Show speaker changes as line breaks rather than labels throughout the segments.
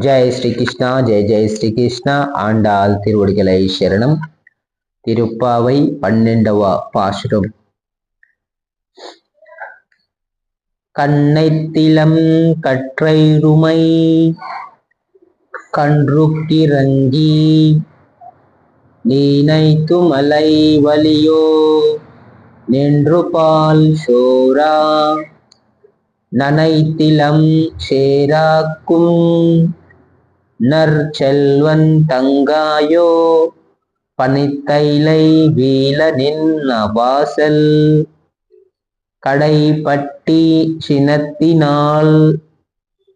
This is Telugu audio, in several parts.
ஜெய் ஸ்ரீ கிருஷ்ணா, ஜெய் ஜெய் ஸ்ரீ கிருஷ்ணா. ஆண்டாள் திருவடிகளை சரணம். திருப்பாவை 12వ பாசுரம். கண்ணைத்திலம் கற்றைருமை கன்றுக்கிறங்கி நீனைத்துமலை வலியோ நின்று பால் சோரா நனைத்திலம் சேராக்கும் நற்செல்வன் தங்காயோ பனித்தைலை வீல நின் வாசல் கடைப்பட்டி சினத்தினால்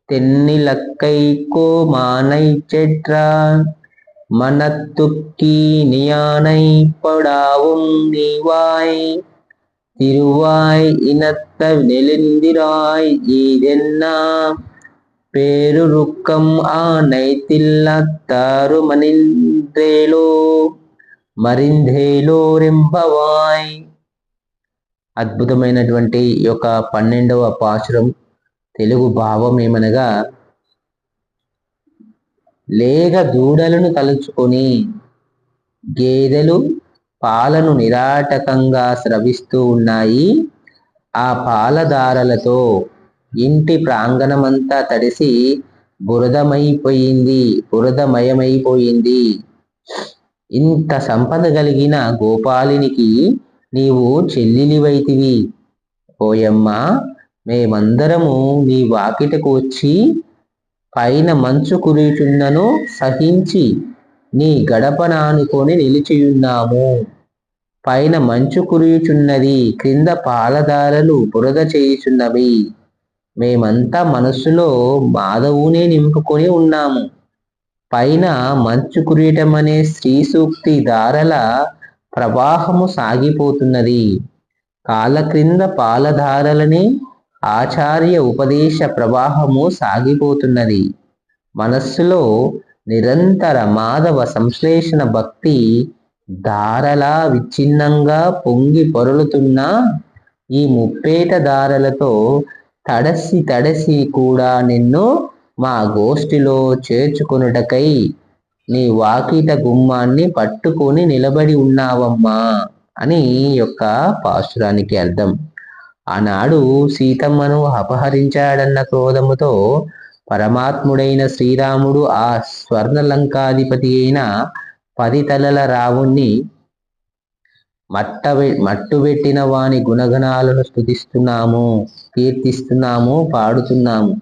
தென்னிலக்கை கோமானை செற்றான் மனத்துக்கி நியானை படாவும் நீவாய் திருவாய் இனத்த நெலிந்திராய் ஈதென்னா பேருருக்கம் ஆனை தில்லத்தாரு మనిందేలో మరిందేలో రెంబవాయ్. అద్భుతమైనటువంటి ఈ యొక్క 12వ పాశురం తెలుగు భావం ఏమనగా, లేగ దూడలను తలుచుకొని గేదెలు పాలను నిరాటకంగా స్రవిస్తూ ఉన్నాయి. ఆ పాలధారలతో ఇంటి ప్రాంగణమంతా తడిసి బురదమయమైపోయింది. ఇంత సంపద కలిగిన గోపాలినికి నీవు చెల్లిలివైతివి. ఓయమ్మ, మేమందరము నీ వాకిటకు వచ్చి పైన మంచు కురియుచున్నను సహించి నీ గడపన ఆనుకొని నిలిచియున్నాము. పైన మంచు కురియుచున్నది, క్రింద పాలధారలు బురద చేయుచున్నవి. మేమంతా మనస్సులో మాధవునే నింపుకొని ఉన్నాము. పైన మంచు కురియటం అనే స్త్రీ సూక్తి ధారల ప్రవాహము సాగిపోతున్నది. కాళ్ళ క్రింద పాలధారలని ఆచార్య ఉపదేశ ప్రవాహము సాగిపోతున్నది. మనస్సులో నిరంతర మాధవ సంశ్లేషణ భక్తి ధారలా విచ్ఛిన్నంగా పొంగి పొరలుతున్న ఈ ముప్పేట ధారలతో తడసి కూడా నిన్ను మా గోష్ఠిలో చేర్చుకొనుటకై నీ వాకిట గుమ్మాన్ని పట్టుకొని నిలబడి ఉన్నావమ్మా అని యొక్క పాశురానికి అర్థం. ఆనాడు సీతమ్మను అపహరించాడన్న క్రోధముతో పరమాత్ముడైన శ్రీరాముడు ఆ స్వర్ణలంకాధిపతి అయిన 10 తలల రావుణ్ణి మట్టుబెట్టిన వాని గుణగణాలను స్తుతిస్తున్నాము, కీర్తిస్తున్నాము, పాడుతున్నాము.